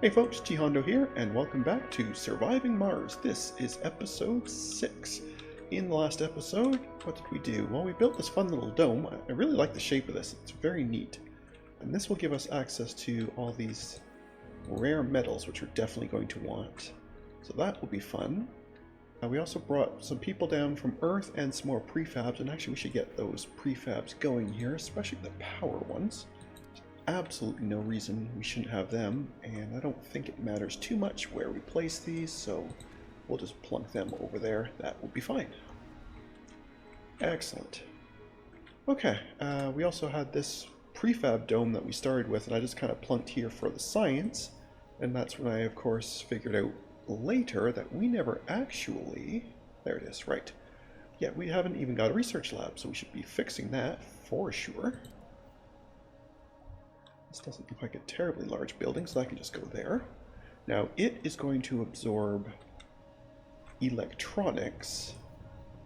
Hey folks, GHondo here, and welcome back to Surviving Mars. This is episode 6. In the last episode, what did we do? Well, we built this fun little dome. I really like the shape of this. It's very neat. And this will give us access to all these rare metals, which we're definitely going to want. So that will be fun. We also brought some people down from Earth and some more prefabs, and actually we should get those prefabs going here, especially the power ones. Absolutely no reason we shouldn't have them, and I don't think it matters too much where we place these, so we'll just plunk them over there. That will be fine. Excellent. Okay, we also had this prefab dome that we started with, and I just kind of plunked here for the science, and that's when I, of course, figured out later that we never actually... There it is, right. Yeah, we haven't even got a research lab, so we should be fixing that for sure. This doesn't look like a terribly large building, so that can just go there. Now, it is going to absorb electronics,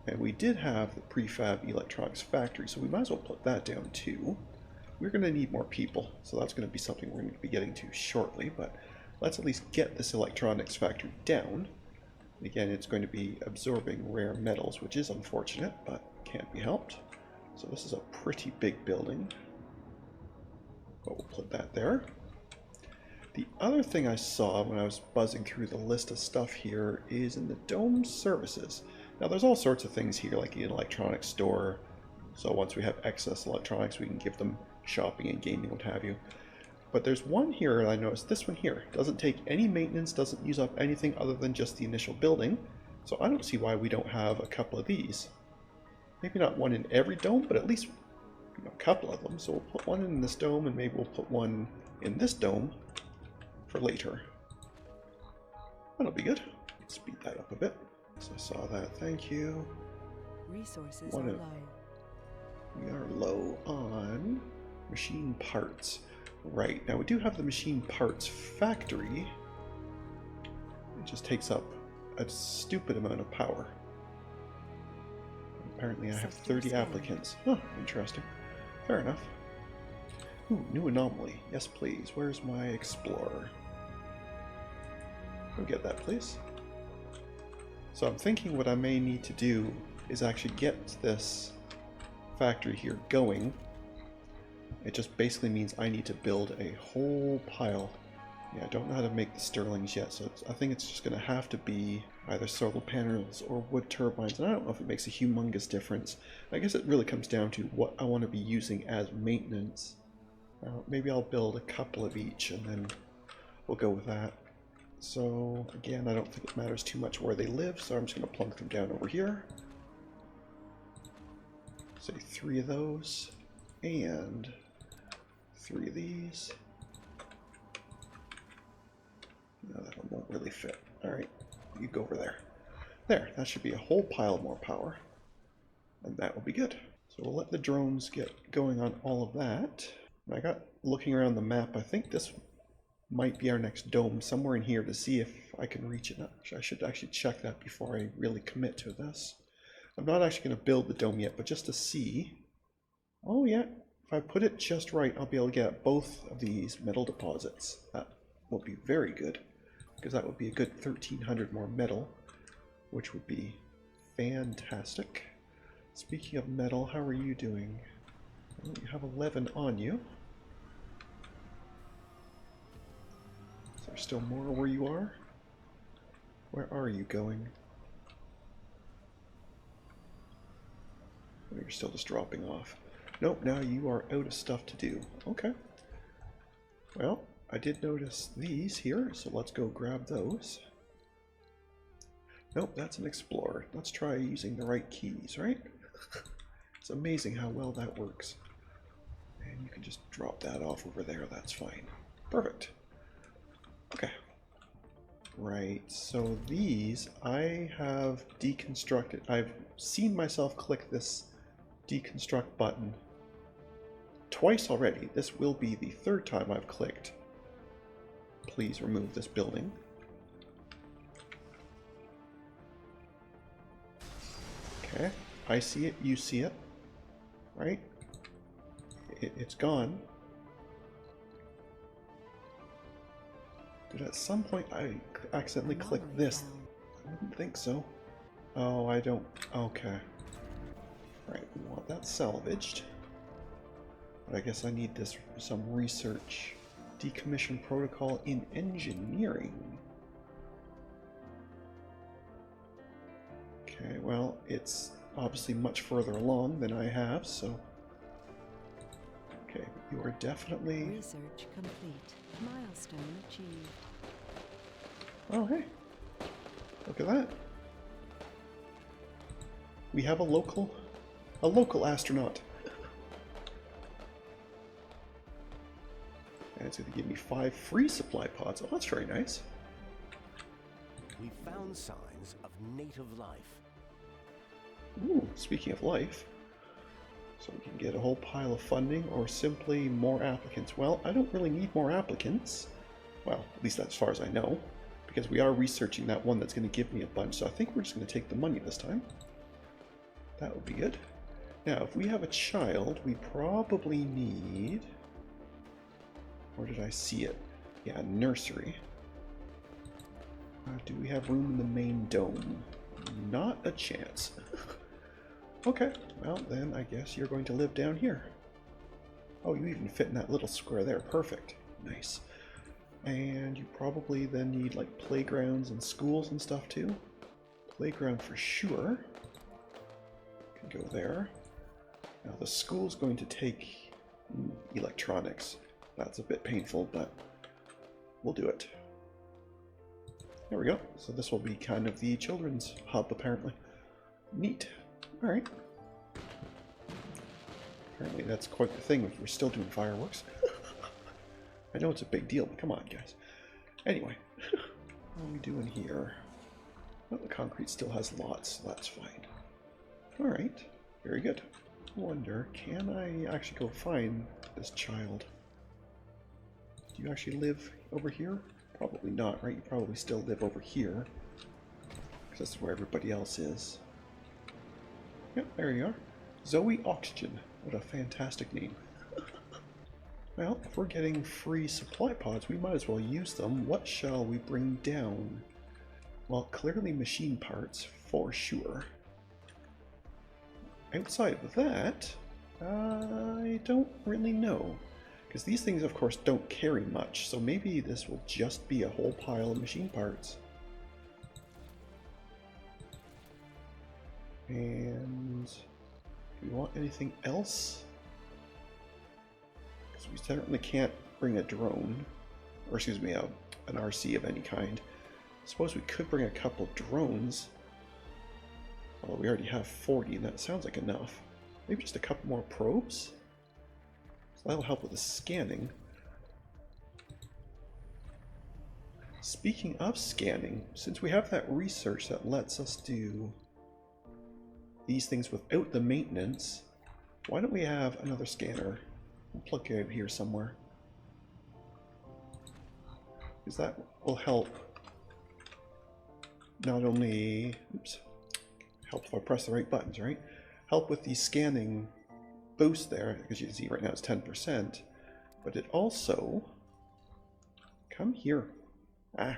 and we did have the prefab electronics factory, so we might as well put that down too. We're going to need more people, so that's going to be something we're going to be getting to shortly, but let's at least get this electronics factory down. Again, it's going to be absorbing rare metals, which is unfortunate, but can't be helped. So this is a pretty big building. But we'll put that there. The other thing I saw when I was buzzing through the list of stuff here is in the dome services. Now there's all sorts of things here, like an electronics store. So once we have excess electronics, we can give them shopping and gaming, what have you. But there's one here, and I noticed this one here doesn't take any maintenance, doesn't use up anything other than just the initial building. So I don't see why we don't have a couple of these. Maybe not one in every dome, but at least a couple of them. So we'll put one in this dome, and maybe we'll put one in this dome for later. That'll be good. Speed that up a bit. So I saw that. Thank you. Resources are low. We are low on machine parts. Right, now we do have the machine parts factory. It just takes up a stupid amount of power. Apparently I have 30 applicants. Huh, interesting. Fair enough. Ooh, new anomaly. Yes, please. Where's my explorer? Go get that, please. So I'm thinking what I may need to do is actually get this factory here going. It just basically means I need to build a whole pile. Yeah, I don't know how to make the Sterlings yet, so I think it's just going to have to be either solar panels or wood turbines, and I don't know if it makes a humongous difference. I guess it really comes down to what I want to be using as maintenance. Maybe I'll build a couple of each, and then we'll go with that. So, again, I don't think it matters too much where they live, so I'm just going to plunk them down over here. Say 3 of those, and 3 of these. No, that one won't really fit. Alright, you go over there. There, that should be a whole pile more power. And that will be good. So we'll let the drones get going on all of that. And I got looking around the map, I think this might be our next dome, somewhere in here, to see if I can reach it. I should actually check that before I really commit to this. I'm not actually going to build the dome yet, but just to see. Oh yeah, if I put it just right, I'll be able to get both of these metal deposits. That will be very good, because that would be a good 1,300 more metal, which would be fantastic. Speaking of metal, how are you doing? Well, you have 11 on you. Is there still more where you are? Where are you going? Oh, you're still just dropping off. Nope, now you are out of stuff to do. Okay. Well, I did notice these here, so let's go grab those. Nope, that's an explorer. Let's try using the right keys, right? It's amazing how well that works. And you can just drop that off over there, that's fine. Perfect. Okay. Right, so these I have deconstructed. I've seen myself click this deconstruct button twice already. This will be the 3rd time I've clicked. Please remove this building. Okay, I see it, you see it, right? It's gone. Did at some point I accidentally click Anomaly this? found. I wouldn't think so. Oh, I don't. Okay. Right, we want that salvaged. But I guess I need this some research. Decommission protocol in engineering. Okay, well, it's obviously much further along than I have, so... Okay, you are definitely... Research complete. Milestone achieved. Oh, hey. Look at that. We have a local astronaut. And it's going to give me 5 free supply pods. Oh, that's very nice. We found signs of native life. Ooh, speaking of life. So we can get a whole pile of funding or simply more applicants. Well, I don't really need more applicants. Well, at least as far as I know. Because we are researching that one that's going to give me a bunch. So I think we're just going to take the money this time. That would be good. Now, if we have a child, we probably need... Where did I see it? Yeah, nursery. Do we have room in the main dome? Not a chance. Okay, well then I guess you're going to live down here. Oh, you even fit in that little square there. Perfect. Nice. And you probably then need like playgrounds and schools and stuff too. Playground for sure. Can go there. Now the school's going to take electronics. That's a bit painful, but we'll do it. There we go. So this will be kind of the children's hub, apparently. Neat. Alright. Apparently that's quite the thing if we're still doing fireworks. I know it's a big deal, but come on, guys. Anyway, what are we doing here? Well, the concrete still has lots, so that's fine. Alright, very good. I wonder, can I actually go find this child? Do you actually live over here? Probably not, right? You probably still live over here. Because that's where everybody else is. Yep, there you are. Zoe Oxygen. What a fantastic name. Well, if we're getting free supply pods, we might as well use them. What shall we bring down? Well, clearly machine parts, for sure. Outside of that, I don't really know. Because these things, of course, don't carry much, so maybe this will just be a whole pile of machine parts. And do we want anything else? Because we certainly can't bring a drone, or excuse me, an RC of any kind. I suppose we could bring a couple drones. Although we already have 40, and that sounds like enough. Maybe just a couple more probes? So that'll help with the scanning. Speaking of scanning, since we have that research that lets us do these things without the maintenance, why don't we have another scanner? We'll plug it out here somewhere. Because that will help not only, oops, help if I press the right buttons, right? Help with the scanning boost there, because you can see right now it's 10%, but it also, come here, it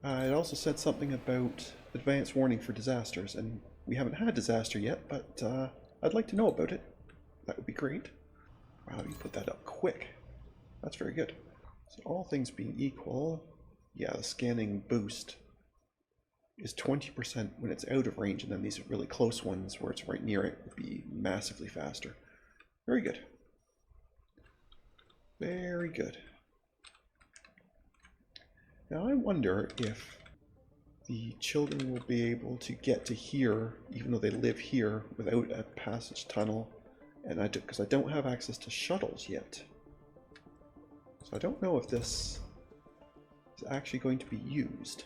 also said something about advanced warning for disasters, and we haven't had a disaster yet, but I'd like to know about it. That would be great. Wow, you put that up quick. That's very good. So all things being equal, yeah, the scanning boost is 20% when it's out of range, and then these really close ones where it's right near it would be massively faster. Very good. Very good. Now I wonder if the children will be able to get to here, even though they live here, without a passage tunnel, and because I don't have access to shuttles yet. So I don't know if this is actually going to be used.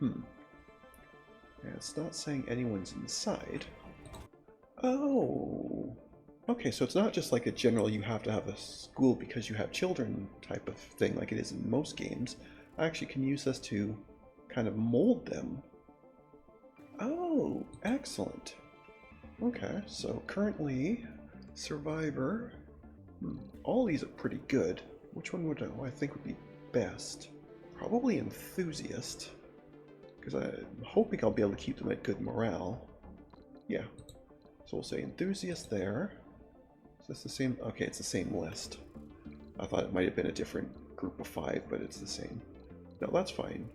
Yeah, it's not saying anyone's inside. Oh! Okay, so it's not just like a general you have to have a school because you have children type of thing like it is in most games. I actually can use this to kind of mold them. Oh, excellent. Okay, so currently, Survivor, All these are pretty good. Which one would I think would be best? Probably enthusiast, because I'm hoping I'll be able to keep them at good morale. Yeah, so we'll say enthusiast there. Is this the same? Okay, it's the same list. I thought it might have been a different group of 5, but it's the same. No, that's fine.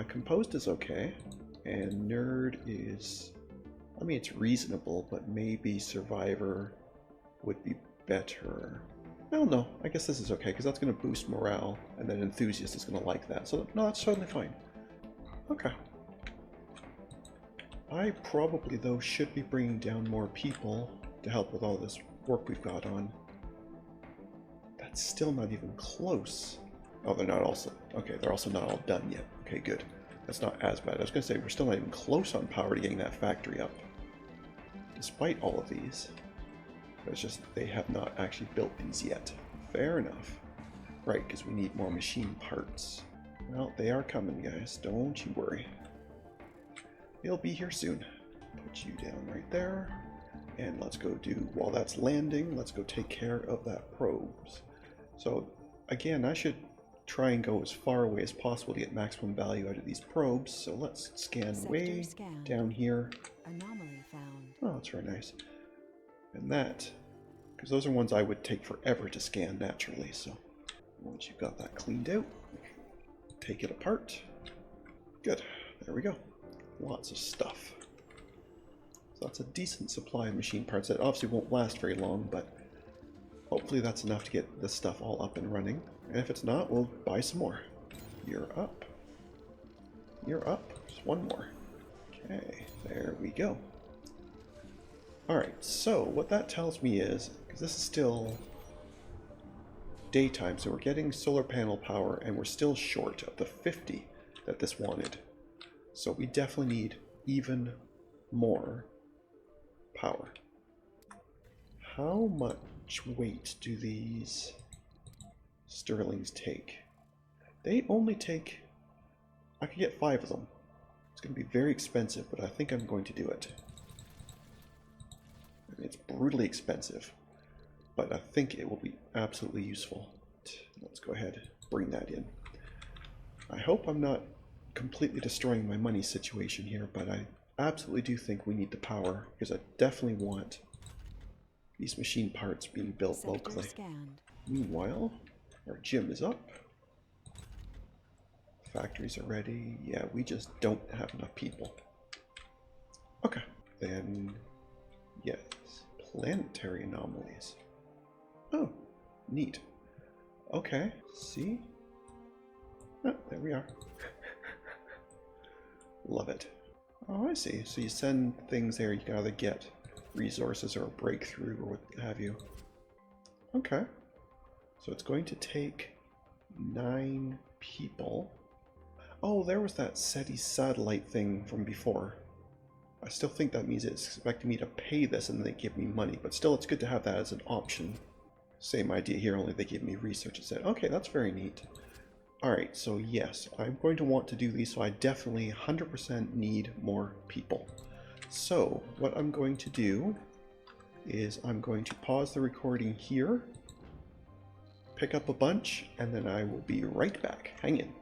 Composed is okay, and nerd is, I mean, it's reasonable, but maybe survivor would be better. I don't know. I guess this is okay, because that's going to boost morale, and then enthusiast is going to like that. So, no, that's totally fine. Okay. I probably, though, should be bringing down more people to help with all this work we've got on. That's still not even close. Oh, they're not also... Okay, they're also not all done yet. Okay, good. That's not as bad. I was going to say, we're still not even close on power to getting that factory up. Despite all of these. It's just they have not actually built these yet. Fair enough. Right, because we need more machine parts. Well, they are coming, guys. Don't you worry. They'll be here soon. Put you down right there. And let's go do, while that's landing, let's go take care of that probes. So, again, I should try and go as far away as possible to get maximum value out of these probes. So let's scan way down here. Anomaly found. Oh, that's very nice. And that, because those are ones I would take forever to scan naturally. So once you've got that cleaned out, take it apart. Good. There we go. Lots of stuff. So that's a decent supply of machine parts that obviously won't last very long, but hopefully that's enough to get this stuff all up and running. And if it's not, we'll buy some more. You're up. You're up. Just one more. Okay, there we go. Alright, so what that tells me is, because this is still daytime, so we're getting solar panel power and we're still short of the 50 that this wanted. So we definitely need even more power. How much weight do these Sterlings take? They only take... I could get 5 of them. It's going to be very expensive, but I think I'm going to do it. It's brutally expensive, but I think it will be absolutely useful. Let's go ahead and bring that in. I hope I'm not completely destroying my money situation here, but I absolutely do think we need the power, because I definitely want these machine parts being built locally. Meanwhile, our gym is up. Factories are ready. Yeah, we just don't have enough people. Okay, then yes. Planetary anomalies. Oh, neat. Okay, see? Oh, there we are. Love it. Oh, I see. So you send things there, you can either get resources or a breakthrough or what have you. Okay. So it's going to take 9 people. Oh, there was that SETI satellite thing from before. I still think that means it's expecting me to pay this and they give me money, but still it's good to have that as an option. Same idea here, only they give me research instead. Okay, that's very neat. Alright, so yes, I'm going to want to do these, so I definitely 100% need more people. So, what I'm going to do is I'm going to pause the recording here, pick up a bunch, and then I will be right back. Hang in.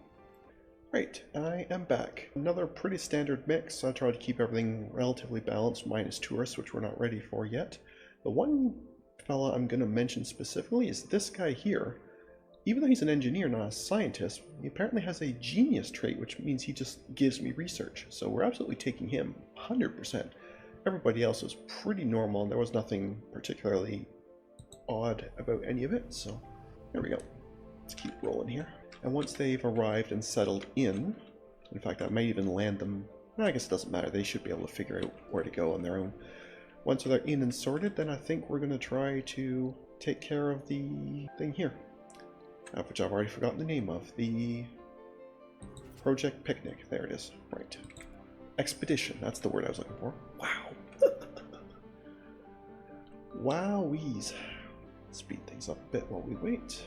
Right, I am back. Another pretty standard mix. I tried to keep everything relatively balanced, minus tourists, which we're not ready for yet. The one fella I'm going to mention specifically is this guy here. Even though he's an engineer, not a scientist, he apparently has a genius trait, which means he just gives me research. So we're absolutely taking him 100%. Everybody else was pretty normal, and there was nothing particularly odd about any of it. So there we go. Let's keep rolling here. And once they've arrived and settled in fact, I might even land them. I guess it doesn't matter. They should be able to figure out where to go on their own. Once they're in and sorted, then I think we're going to try to take care of the thing here. Which I've already forgotten the name of. The Project Picnic. There it is. Right. Expedition. That's the word I was looking for. Wow. Wowies. Speed things up a bit while we wait.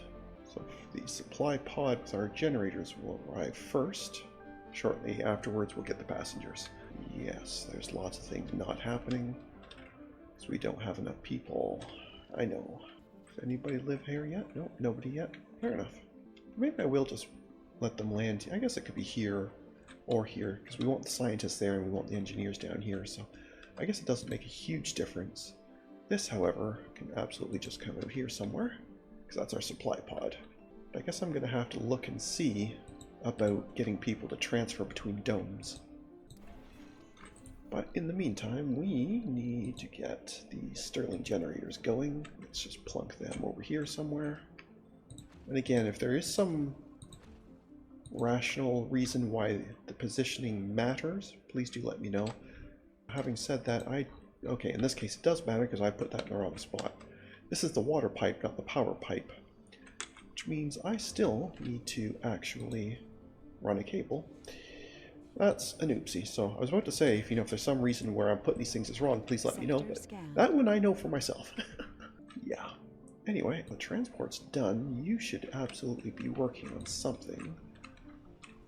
So the supply pod with our generators will arrive first. Shortly afterwards, we'll get the passengers. Yes, there's lots of things not happening. So we don't have enough people. I know. Anybody live here yet? Nope, nobody yet. Fair enough. Maybe I will just let them land. I guess it could be here or here, because we want the scientists there and we want the engineers down here, so I guess it doesn't make a huge difference. This, however, can absolutely just come out here somewhere, because that's our supply pod. I guess I'm going to have to look and see about getting people to transfer between domes. But in the meantime, we need to get the Stirling generators going. Let's just plunk them over here somewhere. And again, if there is some rational reason why the positioning matters, please do let me know. Having said that, okay, in this case it does matter because I put that in the wrong spot. This is the water pipe, not the power pipe, which means I still need to actually run a cable. That's an oopsie. So I was about to say, if there's some reason where I'm putting these things is wrong, please let me know. But that one I know for myself. Yeah. Anyway, the transport's done. You should absolutely be working on something.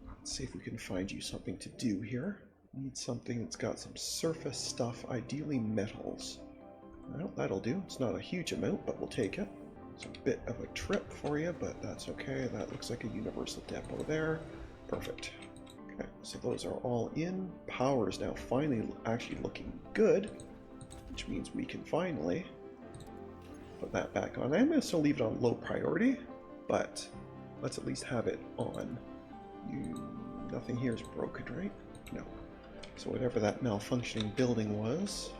Let's see if we can find you something to do here. Need something that's got some surface stuff, ideally metals. Well, that'll do. It's not a huge amount, but we'll take it. It's a bit of a trip for you, but that's okay. That looks like a universal depot there. Perfect. Okay, so those are all in. Power is now finally actually looking good, which means we can finally put that back on. I'm going to still leave it on low priority, but let's at least have it on. Nothing here is broken, right? No. So whatever that malfunctioning building was,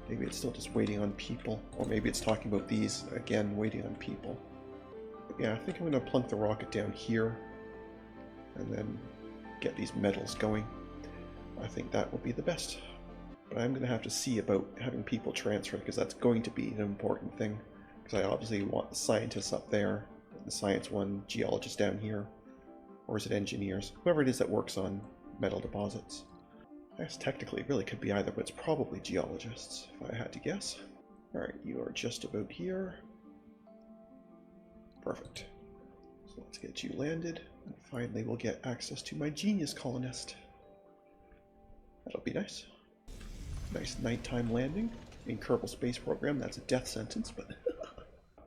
maybe it's still just waiting on people, or maybe it's talking about these, again, waiting on people. But yeah, I think I'm going to plunk the rocket down here, and then get these metals going. I think that will be the best. But I'm going to have to see about having people transfer, because that's going to be an important thing. Because I obviously want the scientists up there, the science one, geologists down here, or is it engineers? Whoever it is that works on metal deposits. I guess technically it really could be either, but it's probably geologists, if I had to guess. Alright, you are just about here. Perfect. So let's get you landed, and finally we'll get access to my genius colonist. That'll be nice. Nice nighttime landing. In Kerbal Space Program, that's a death sentence, but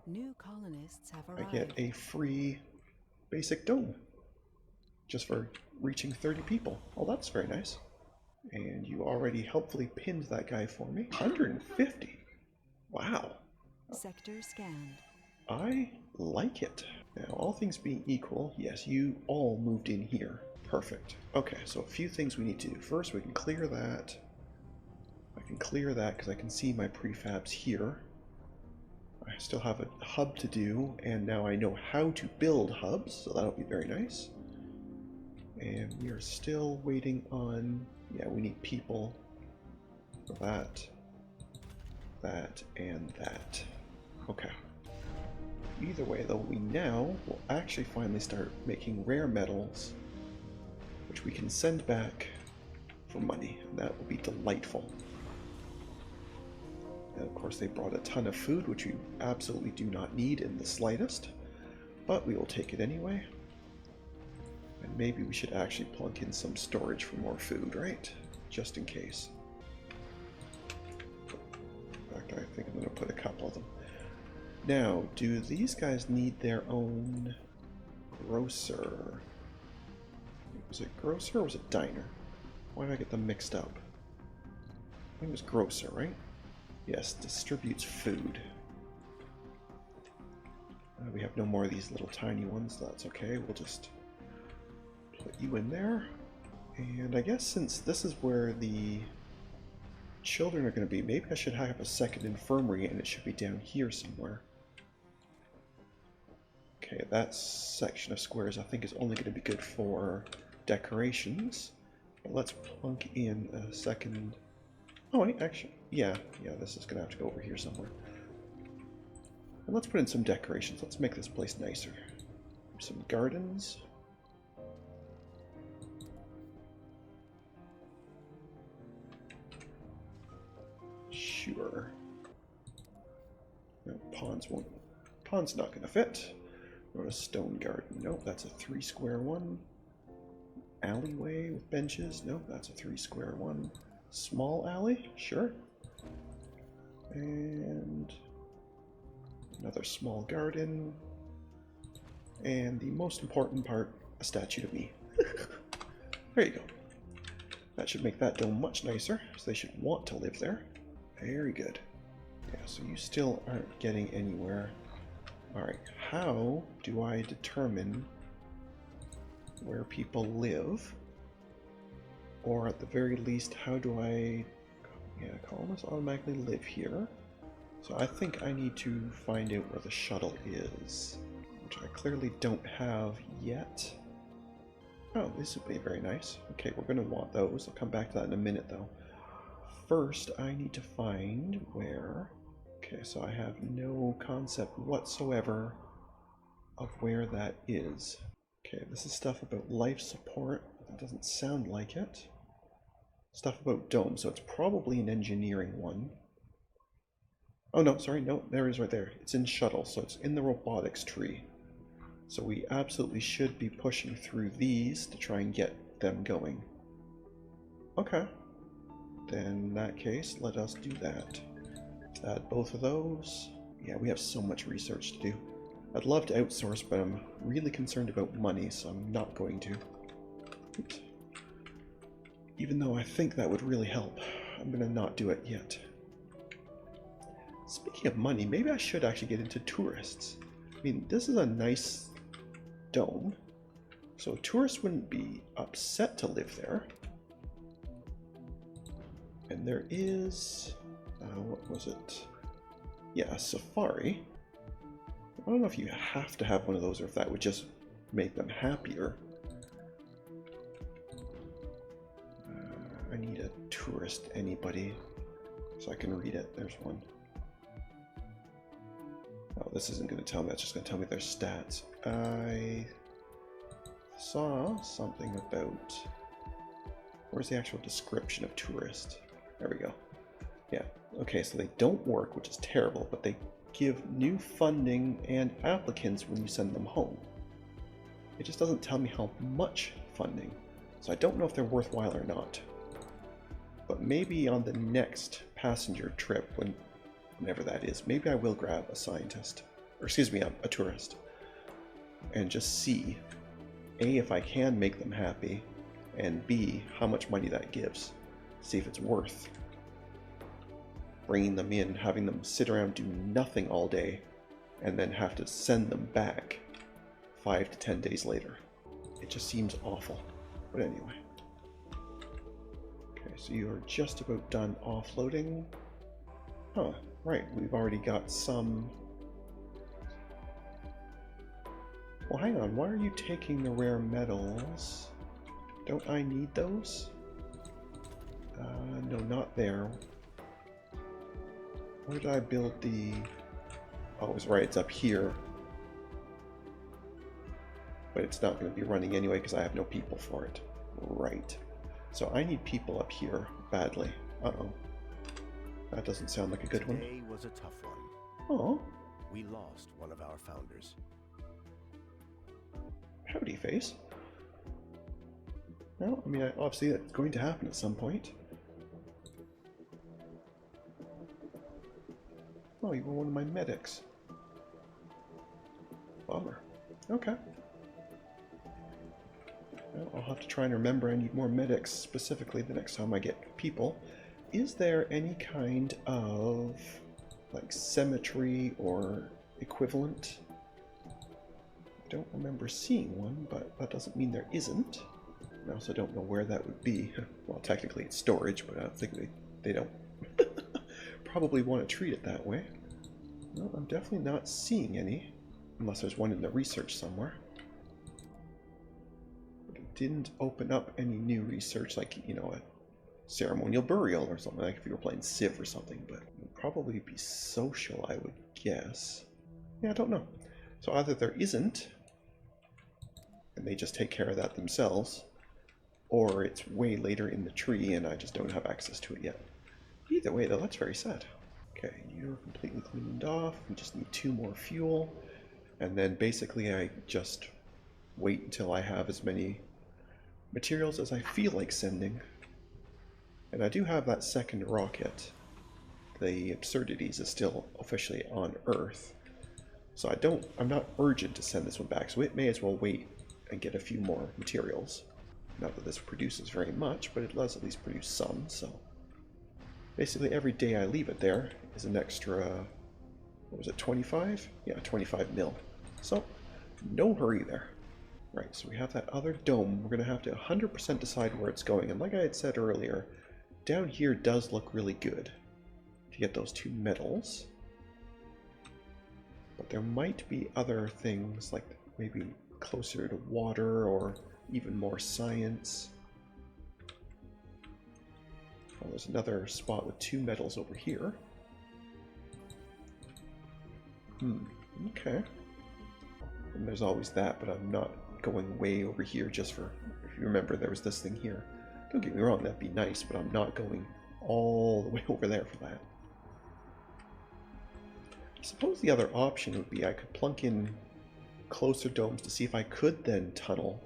New colonists have I arrived. get a free basic dome. Just for reaching 30 people. Oh, that's very nice. And you already helpfully pinned that guy for me. 150. Wow. Sector scanned. I like it. Now, all things being equal, yes, you all moved in here. Perfect. Okay, so a few things we need to do. First, we can clear that. I can clear that because I can see my prefabs here. I still have a hub to do, and now I know how to build hubs, so that'll be very nice. And we are still waiting on, yeah, we need people for that, that, and that. Okay. Either way, though, we now will actually finally start making rare metals, which we can send back for money. And that will be delightful. And of course, they brought a ton of food, which we absolutely do not need in the slightest, but we will take it anyway. And maybe we should actually plug in some storage for more food, right? Just in case. In fact, I think I'm going to put a couple of them. Now, do these guys need their own grocer? Was it grocer or was it diner? Why did I get them mixed up? I think it was grocer, right? Yes, distributes food. We have no more of these little tiny ones, so that's okay. We'll just put you in there. And I guess since this is where the children are going to be, maybe I should have a second infirmary, and it should be down here somewhere. Okay, that section of squares I think is only going to be good for decorations. But let's plunk in a second. Oh, wait, actually, yeah, this is going to have to go over here somewhere. And let's put in some decorations. Let's make this place nicer. Some gardens. Sure. No, pond's not going to fit. Or a stone garden. Nope, that's a 3 square one. Alleyway with benches. Nope, that's a 3 square one. Small alley? Sure. And Another small garden. And the most important part, a statue of me. There you go. That should make that dome much nicer, so they should want to live there. Very good. Yeah, so you still aren't getting anywhere. Alright, how do I determine where people live? Or at the very least, how do I... Yeah, colonists automatically live here. So I think I need to find out where the shuttle is, which I clearly don't have yet. Oh, this would be very nice. Okay, we're going to want those. I'll come back to that in a minute, though. First, I need to find where... Okay, so I have no concept whatsoever of where that is. Okay, this is stuff about life support. It doesn't sound like it. Stuff about domes, so it's probably an engineering one. Oh no, sorry, no, there it is right there. It's in shuttle, so it's in the robotics tree. So we absolutely should be pushing through these to try and get them going. Okay. Then in that case, let us do that. Let's add both of those. Yeah, we have so much research to do. I'd love to outsource, but I'm really concerned about money, so I'm not going to. Oops. Even though I think that would really help, I'm going to not do it yet. Speaking of money, maybe I should actually get into tourists. I mean, this is a nice dome, so tourists wouldn't be upset to live there. And there is... what was it? Yeah, a safari. I don't know if you have to have one of those or if that would just make them happier. I need a tourist anybody so I can read it. There's one. Oh, this isn't going to tell me. That's just going to tell me their stats. I saw something about... Where's the actual description of tourist? There we go. Yeah. Okay, so they don't work, which is terrible, but they give new funding and applicants when you send them home. It just doesn't tell me how much funding, so I don't know if they're worthwhile or not. But maybe on the next passenger trip, whenever that is, maybe I will grab a scientist, or excuse me, a tourist, and just see, A, if I can make them happy, and B, how much money that gives. See if it's worth bringing them in, having them sit around do nothing all day, and then have to send them back 5 to 10 days later. It just seems awful. But anyway. Okay, so you are just about done offloading. Huh, right, we've already got some... Well, hang on, why are you taking the rare metals? Don't I need those? No, not there. Where did I build the... Oh, it's right, it's up here. But it's not going to be running anyway because I have no people for it. Right. So I need people up here badly. Uh-oh. That doesn't sound like a good one. Today was a tough one. Oh. We lost one of our founders. Howdy, face. Well, I mean, obviously that's going to happen at some point. Oh, you were one of my medics. Bummer. Okay. Well, I'll have to try and remember I need more medics specifically the next time I get people. Is there any kind of, like, cemetery or equivalent? I don't remember seeing one, but that doesn't mean there isn't. I also don't know where that would be. Well, technically it's storage, but I don't think they don't probably want to treat it that way. No, I'm definitely not seeing any, unless there's one in the research somewhere. But it didn't open up any new research, like, you know, a ceremonial burial or something, like if you were playing Civ or something, but it would probably be social, I would guess. Yeah, I don't know. So either there isn't, and they just take care of that themselves, or it's way later in the tree and I just don't have access to it yet. Either way, though, that's very sad. Okay, you're completely cleaned off. We just need 2 more fuel. And then basically I just wait until I have as many materials as I feel like sending. And I do have that second rocket. The Absurdities is still officially on Earth. So I'm not urgent to send this one back, so it may as well wait and get a few more materials. Not that this produces very much, but it does at least produce some, so basically every day I leave it there is an extra, what was it, 25? Yeah, 25 mil. So, no hurry there. Right, so we have that other dome. We're going to have to 100% decide where it's going, and like I had said earlier, down here does look really good to get those 2 metals. But there might be other things, like maybe closer to water or even more science. Oh, there's another spot with 2 metals over here. Okay. And there's always that, but I'm not going way over here just for, if you remember, there was this thing here. Don't get me wrong, that'd be nice, but I'm not going all the way over there for that. I suppose the other option would be I could plunk in closer domes to see if I could then tunnel.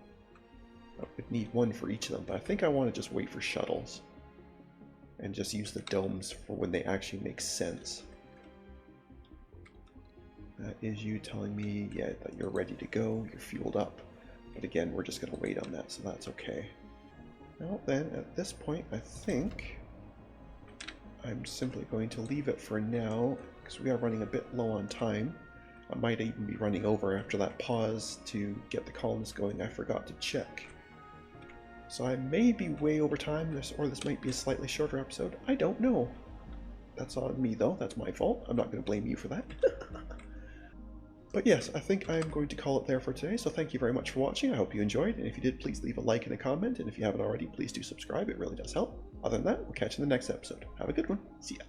I would need one for each of them, but I think I want to just wait for shuttles and just use the domes for when they actually make sense. That is you telling me, yeah, that you're ready to go, you're fueled up. But again, we're just going to wait on that, so that's okay. Well then, at this point, I think I'm simply going to leave it for now, because we are running a bit low on time. I might even be running over after that pause to get the columns going. I forgot to check. So I may be way over time, or this might be a slightly shorter episode. I don't know. That's on me though, that's my fault. I'm not going to blame you for that. But yes, I think I'm going to call it there for today, so thank you very much for watching. I hope you enjoyed, and if you did, please leave a like and a comment, and if you haven't already, please do subscribe. It really does help. Other than that, we'll catch you in the next episode. Have a good one. See ya.